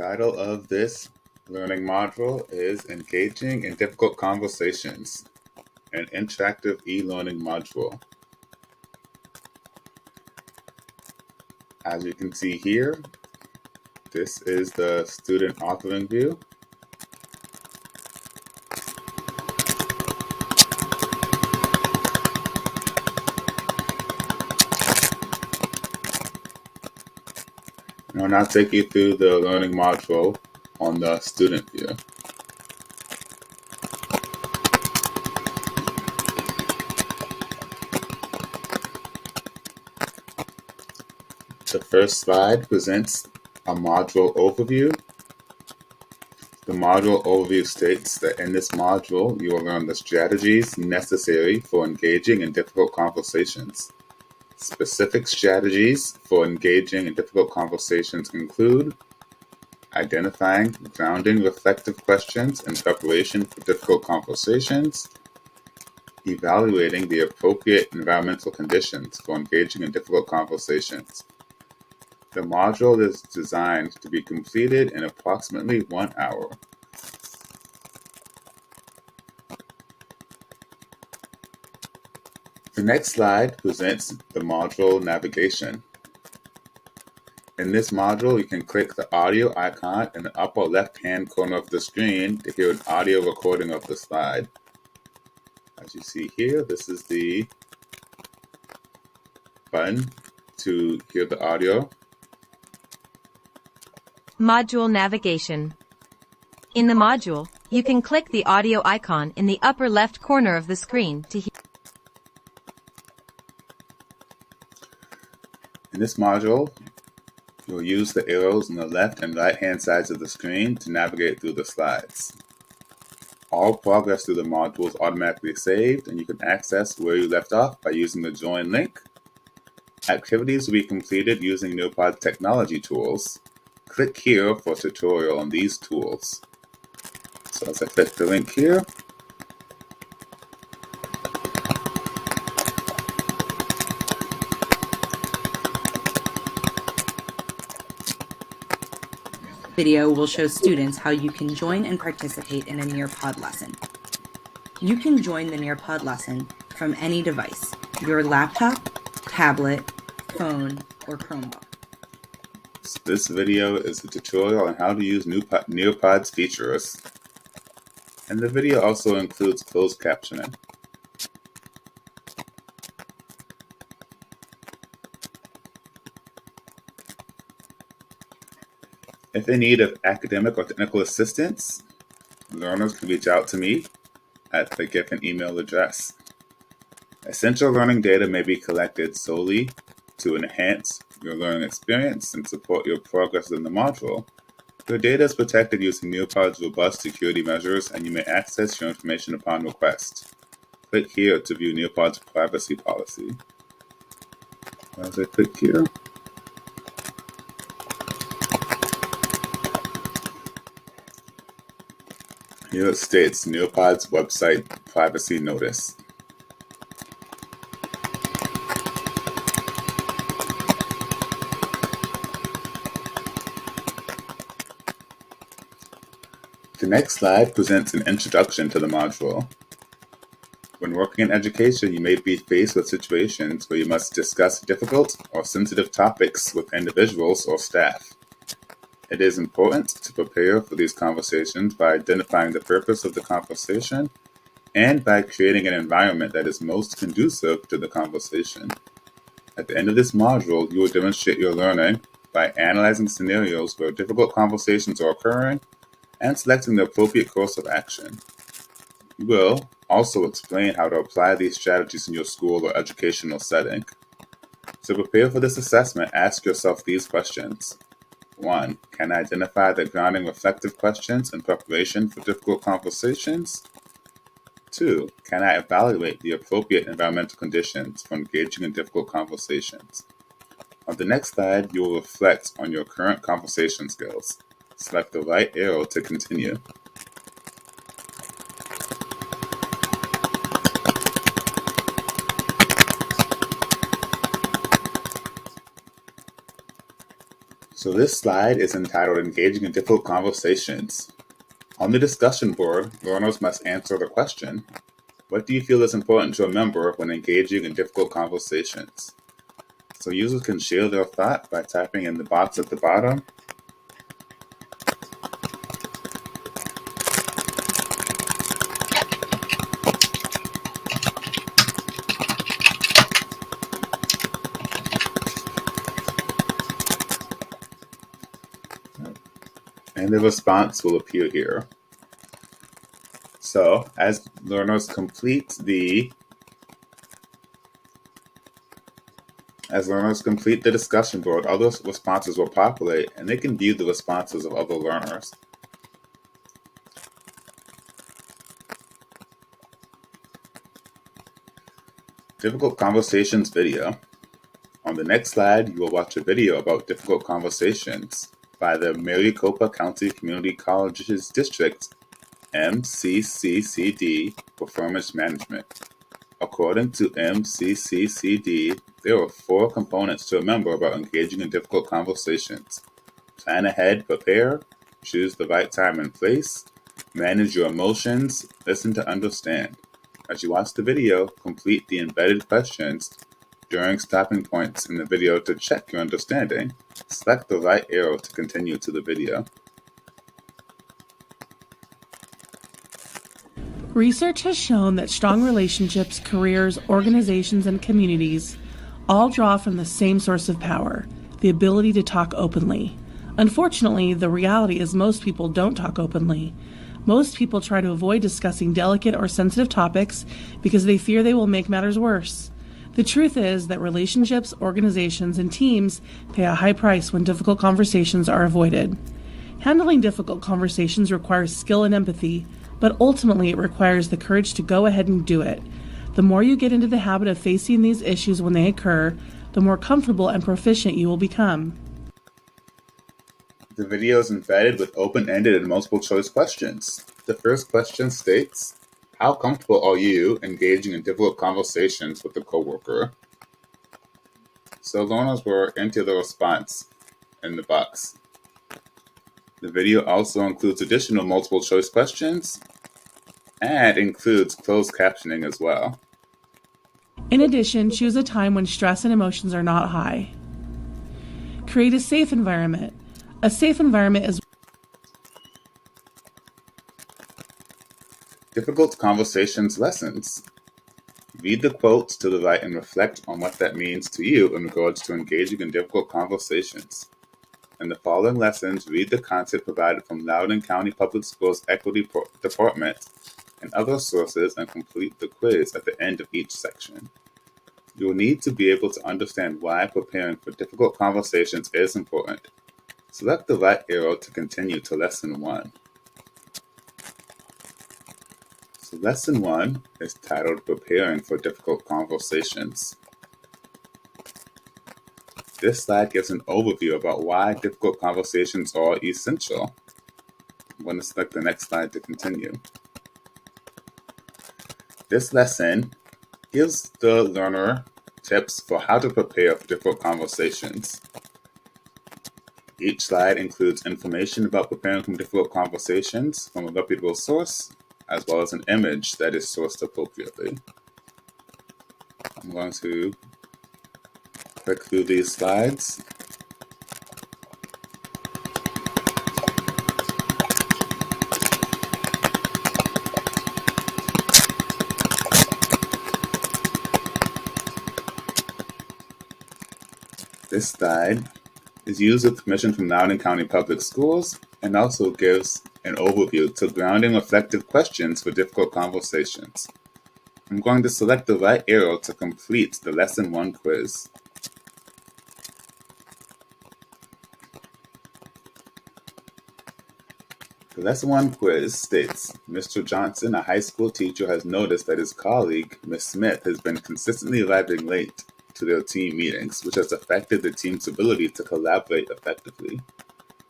title of this learning module is Engaging in Difficult Conversations, an interactive e-learning module. As you can see here, this is the student authoring view. I'll now take you through the learning module on the student view. The first slide presents a module overview. The module overview states that in this module, you will learn the strategies necessary for engaging in difficult conversations. Specific strategies for engaging in difficult conversations include identifying grounding reflective questions in preparation for difficult conversations, evaluating the appropriate environmental conditions for engaging in difficult conversations. The module is designed to be completed in approximately 1 hour. The next slide presents the module navigation. In this module, you can click the audio icon in the upper left-hand corner of the screen to hear an audio recording of the slide. As you see here, this is the button to hear the audio. Module navigation. In the module, you can click the audio icon in the upper left corner of the screen to hear. In this module, you'll use the arrows on the left and right-hand sides of the screen to navigate through the slides. All progress through the module is automatically saved, and you can access where you left off by using the Join link. Activities will be completed using Nearpod's technology tools. Click here for a tutorial on these tools. So as I click the link here, Video will show students how you can join and participate in a Nearpod lesson. You can join the Nearpod lesson from any device, your laptop, tablet, phone, or Chromebook. This video is a tutorial on how to use Nearpod's features. And the video also includes closed captioning. If in need of academic or technical assistance, learners can reach out to me at the given email address. Essential learning data may be collected solely to enhance your learning experience and support your progress in the module. Your data is protected using Nearpod's robust security measures, and you may access your information upon request. Click here to view Nearpod's privacy policy. As I click here, here it states Nearpod's website privacy notice. The next slide presents an introduction to the module. When working in education, you may be faced with situations where you must discuss difficult or sensitive topics with individuals or staff. It is important to prepare for these conversations by identifying the purpose of the conversation and by creating an environment that is most conducive to the conversation. At the end of this module, you will demonstrate your learning by analyzing scenarios where difficult conversations are occurring and selecting the appropriate course of action. You will also explain how to apply these strategies in your school or educational setting. To prepare for this assessment, ask yourself these questions. 1. Can I identify the grounding reflective questions in preparation for difficult conversations? 2. Can I evaluate the appropriate environmental conditions for engaging in difficult conversations? On the next slide, you will reflect on your current conversation skills. Select the right arrow to continue. So this slide is entitled Engaging in Difficult Conversations. On the discussion board, learners must answer the question, what do you feel is important to remember when engaging in difficult conversations? So users can share their thought by typing in the box at the bottom. And the response will appear here. So as learners complete the discussion board, other responses will populate and they can view the responses of other learners. Difficult Conversations video. On the next slide, you will watch a video about difficult conversations by the Maricopa County Community Colleges District MCCCD Performance Management. According to MCCCD, there are 4 components to remember about engaging in difficult conversations. Plan ahead, prepare, choose the right time and place, manage your emotions, listen to understand. As you watch the video, complete the embedded questions during stopping points in the video to check your understanding. Select the right arrow to continue to the video. Research has shown that strong relationships, careers, organizations, and communities all draw from the same source of power, the ability to talk openly. Unfortunately, the reality is most people don't talk openly. Most people try to avoid discussing delicate or sensitive topics because they fear they will make matters worse. The truth is that relationships, organizations, and teams pay a high price when difficult conversations are avoided. Handling difficult conversations requires skill and empathy, but ultimately it requires the courage to go ahead and do it. The more you get into the habit of facing these issues when they occur, the more comfortable and proficient you will become. The video is embedded with open-ended and multiple-choice questions. The first question states, how comfortable are you engaging in difficult conversations with a coworker? So learners will enter the response in the box. The video also includes additional multiple-choice questions and includes closed captioning as well. In addition, choose a time when stress and emotions are not high. Create a safe environment. A safe environment is Difficult conversations lessons. Read the quotes to the right and reflect on what that means to you in regards to engaging in difficult conversations. In the following lessons, read the content provided from Loudoun County Public Schools Equity Department and other sources and complete the quiz at the end of each section. You will need to be able to understand why preparing for difficult conversations is important. Select the right arrow to continue to Lesson 1. So Lesson 1 is titled Preparing for Difficult Conversations. This slide gives an overview about why difficult conversations are essential. I'm going to select the next slide to continue. This lesson gives the learner tips for how to prepare for difficult conversations. Each slide includes information about preparing for difficult conversations from a reputable source, as well as an image that is sourced appropriately. I'm going to click through these slides. This slide is used with permission from Loudoun County Public Schools and also gives an overview to grounding reflective questions for difficult conversations. I'm going to select the right arrow to complete the Lesson 1 quiz. The Lesson 1 quiz states, Mr. Johnson, a high school teacher, has noticed that his colleague, Ms. Smith, has been consistently arriving late to their team meetings, which has affected the team's ability to collaborate effectively.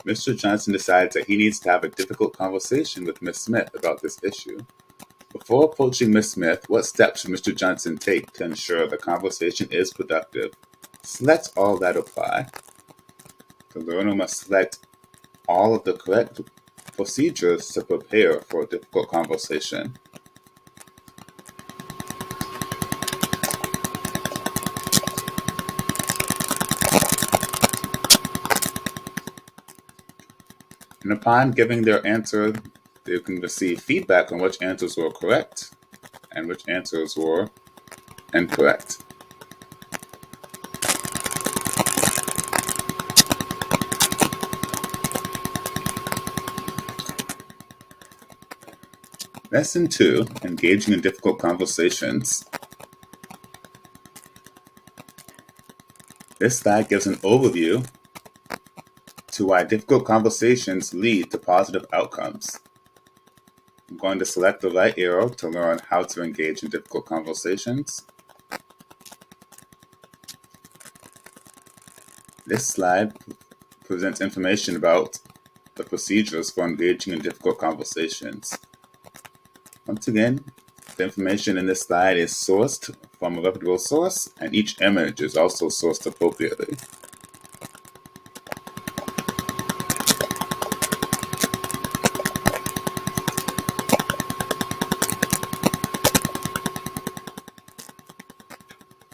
Mr. Johnson decides that he needs to have a difficult conversation with Ms. Smith about this issue. Before approaching Ms. Smith, what steps should Mr. Johnson take to ensure the conversation is productive? Select all that apply. The learner must select all of the correct procedures to prepare for a difficult conversation. And upon giving their answer, they can receive feedback on which answers were correct and which answers were incorrect. Lesson 2, Engaging in Difficult Conversations. This slide gives an overview to why difficult conversations lead to positive outcomes. I'm going to select the right arrow to learn how to engage in difficult conversations. This slide presents information about the procedures for engaging in difficult conversations. Once again, the information in this slide is sourced from a reputable source, and each image is also sourced appropriately.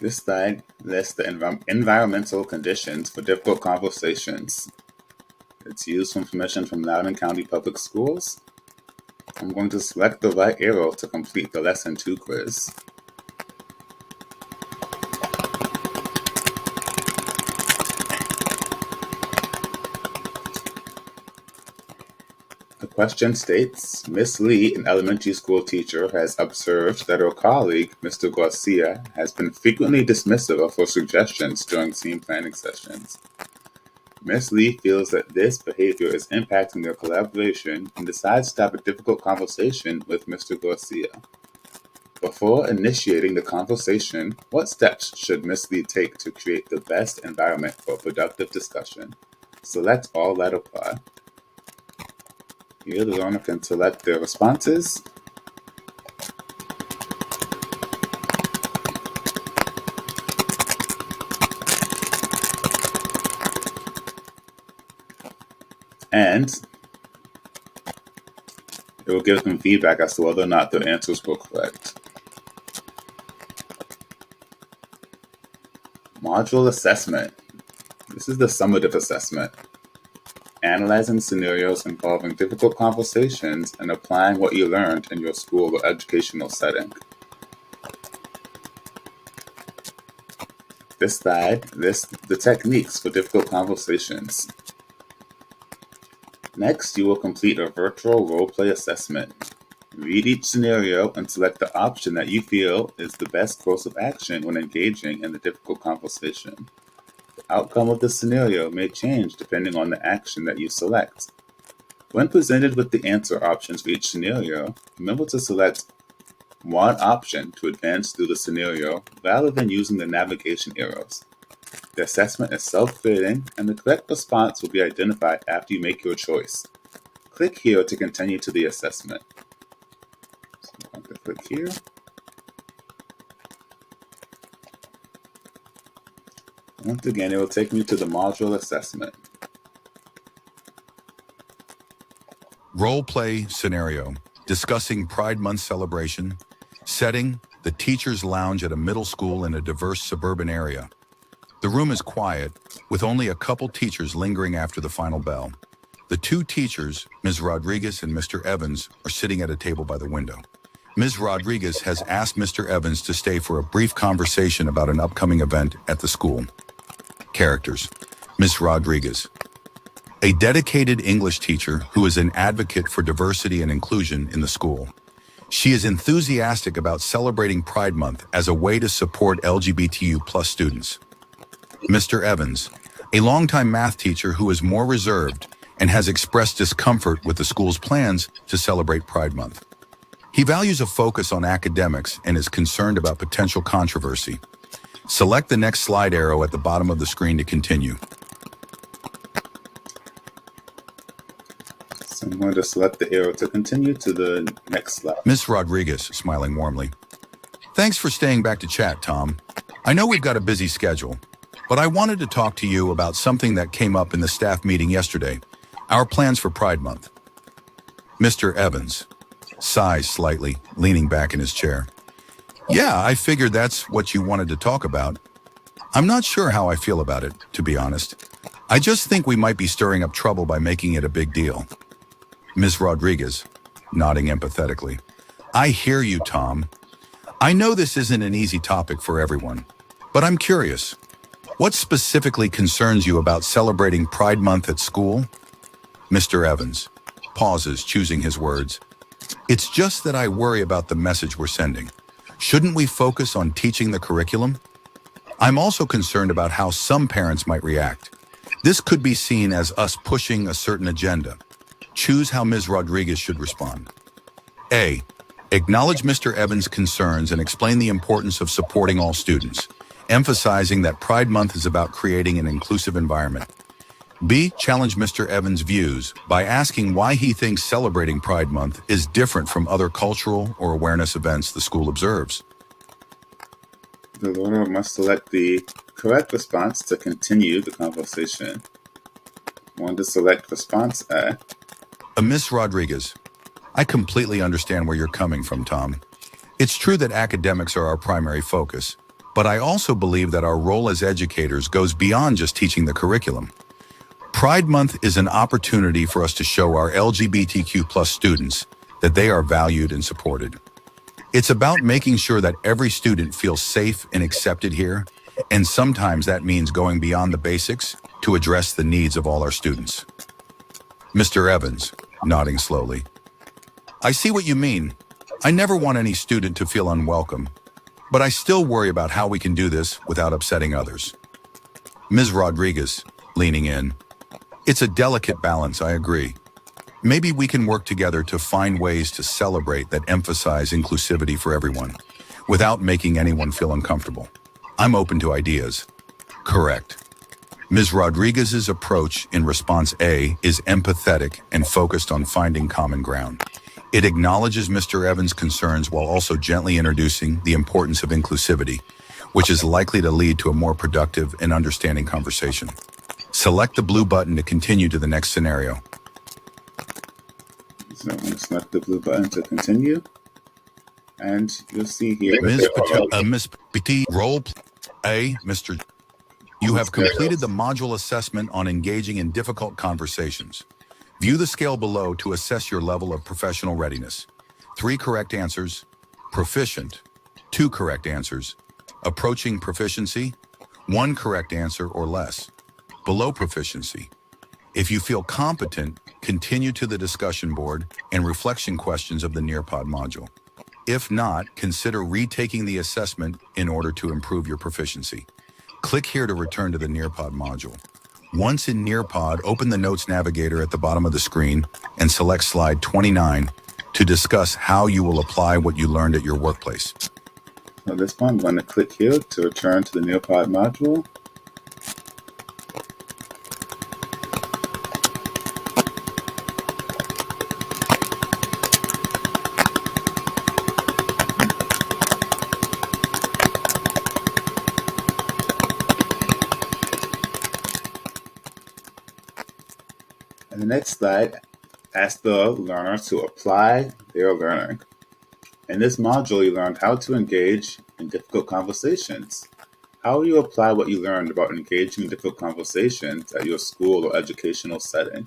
This slide lists the environmental conditions for difficult conversations. It's used from information from Loudoun County Public Schools. I'm going to select the right arrow to complete the Lesson 2 quiz. The question states, Miss Lee, an elementary school teacher, has observed that her colleague, Mr. Garcia, has been frequently dismissive of her suggestions during scene planning sessions. Miss Lee feels that this behavior is impacting their collaboration and decides to have a difficult conversation with Mr. Garcia. Before initiating the conversation, what steps should Miss Lee take to create the best environment for productive discussion? Select all that apply. Here, the learner can select their responses. And it will give them feedback as to whether or not their answers were correct. Module assessment. This is the summative assessment. Analyzing scenarios involving difficult conversations and applying what you learned in your school or educational setting. This slide lists the techniques for difficult conversations. Next, you will complete a virtual role-play assessment. Read each scenario and select the option that you feel is the best course of action when engaging in the difficult conversation. The outcome of the scenario may change depending on the action that you select. When presented with the answer options for each scenario, remember to select one option to advance through the scenario rather than using the navigation arrows. The assessment is self-grading, and the correct response will be identified after you make your choice. Click here to continue to the assessment. So I'm going to click here. Once again, it will take me to the module assessment. Role play scenario, discussing Pride Month celebration, setting, the teacher's lounge at a middle school in a diverse suburban area. The room is quiet, with only a couple teachers lingering after the final bell. The two teachers, Ms. Rodriguez and Mr. Evans, are sitting at a table by the window. Ms. Rodriguez has asked Mr. Evans to stay for a brief conversation about an upcoming event at the school. Characters. Ms. Rodriguez, a dedicated English teacher who is an advocate for diversity and inclusion in the school. She is enthusiastic about celebrating Pride Month as a way to support LGBTQ+ students. Mr. Evans, a longtime math teacher who is more reserved and has expressed discomfort with the school's plans to celebrate Pride Month. He values a focus on academics and is concerned about potential controversy. Select the next slide arrow at the bottom of the screen to continue. So I'm going to select the arrow to continue to the next slide. Ms. Rodriguez, smiling warmly. Thanks for staying back to chat, Tom. I know we've got a busy schedule. but I wanted to talk to you about something that came up in the staff meeting yesterday, our plans for Pride Month. Mr. Evans sighs slightly, leaning back in his chair. Yeah, I figured that's what you wanted to talk about. I'm not sure how I feel about it, to be honest. I just think we might be stirring up trouble by making it a big deal. Ms. Rodriguez, nodding empathetically. I hear you, Tom. I know this isn't an easy topic for everyone, but I'm curious. What specifically concerns you about celebrating Pride Month at school? Mr. Evans pauses, choosing his words. It's just that I worry about the message we're sending. Shouldn't we focus on teaching the curriculum? I'm also concerned about how some parents might react. This could be seen as us pushing a certain agenda. Choose how Ms. Rodriguez should respond. A. Acknowledge Mr. Evans' concerns and explain the importance of supporting all students, emphasizing that Pride Month is about creating an inclusive environment. B. Challenge Mr. Evans' views by asking why he thinks celebrating Pride Month is different from other cultural or awareness events the school observes. The learner must select the correct response to continue the conversation. Want to select response A. Ms. Rodriguez, I completely understand where you're coming from, Tom. It's true that academics are our primary focus, but I also believe that our role as educators goes beyond just teaching the curriculum. Pride Month is an opportunity for us to show our LGBTQ+ students that they are valued and supported. It's about making sure that every student feels safe and accepted here, and sometimes that means going beyond the basics to address the needs of all our students. Mr. Evans, nodding slowly. I see what you mean. I never want any student to feel unwelcome, but I still worry about how we can do this without upsetting others. Ms. Rodriguez, leaning in. It's a delicate balance, I agree. Maybe we can work together to find ways to celebrate that emphasize inclusivity for everyone, without making anyone feel uncomfortable. I'm open to ideas. Correct. Ms. Rodriguez's approach in response A is empathetic and focused on finding common ground. It acknowledges Mr. Evans' concerns while also gently introducing the importance of inclusivity, which is likely to lead to a more productive and understanding conversation. Select the blue button to continue to the next scenario. So I'm going to select the blue button to continue. And you'll see here. Ms. Petit, role A, Mr. You have completed the module assessment on engaging in difficult conversations. View the scale below to assess your level of professional readiness. 3 correct answers, proficient. 2 correct answers, approaching proficiency. 1 correct answer or less, below proficiency. If you feel competent, continue to the discussion board and reflection questions of the Nearpod module. If not, consider retaking the assessment in order to improve your proficiency. Click here to return to the Nearpod module. Once in Nearpod, open the Notes Navigator at the bottom of the screen and select slide 29 to discuss how you will apply what you learned at your workplace. At this point, I'm going to click here to return to the Nearpod module. And the next slide asks the learner to apply their learning. In this module, you learned how to engage in difficult conversations. How will you apply what you learned about engaging in difficult conversations at your school or educational setting?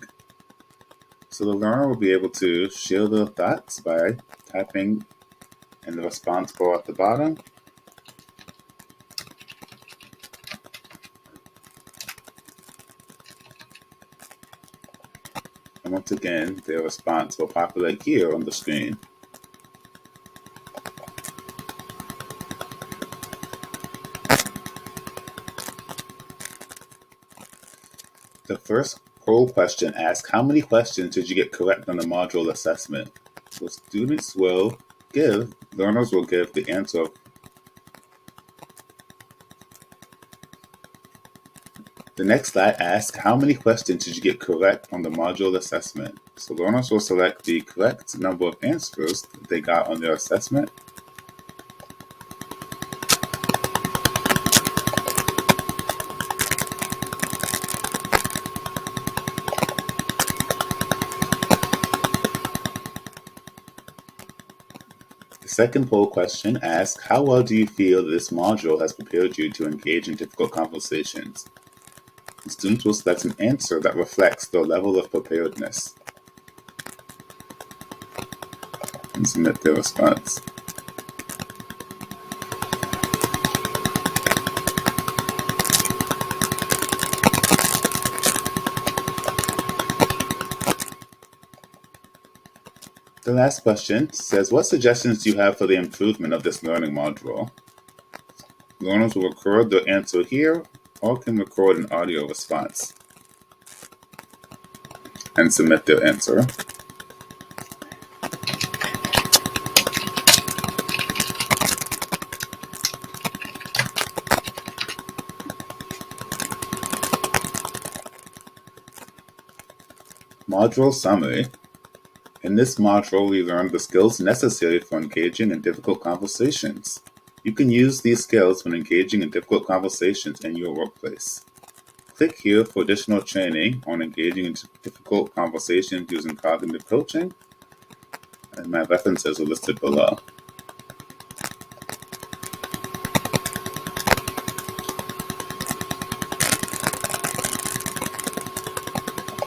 So the learner will be able to share their thoughts by typing in the response bar at the bottom. And once again, their response will populate here on the screen. The first poll question asks, how many questions did you get correct on the module assessment? So learners will give the answer of the next slide asks, how many questions did you get correct on the module assessment? So learners will select the correct number of answers that they got on their assessment. second poll question asks, how well do you feel this module has prepared you to engage in difficult conversations? The students will select an answer that reflects their level of preparedness and submit their response. The last question says, what suggestions do you have for the improvement of this learning module? Learners will record their answer here or can record an audio response and submit their answer. Module summary. In this module, we learned the skills necessary for engaging in difficult conversations. You can use these skills when engaging in difficult conversations in your workplace. Click here for additional training on engaging in difficult conversations using cognitive coaching, and my references are listed below.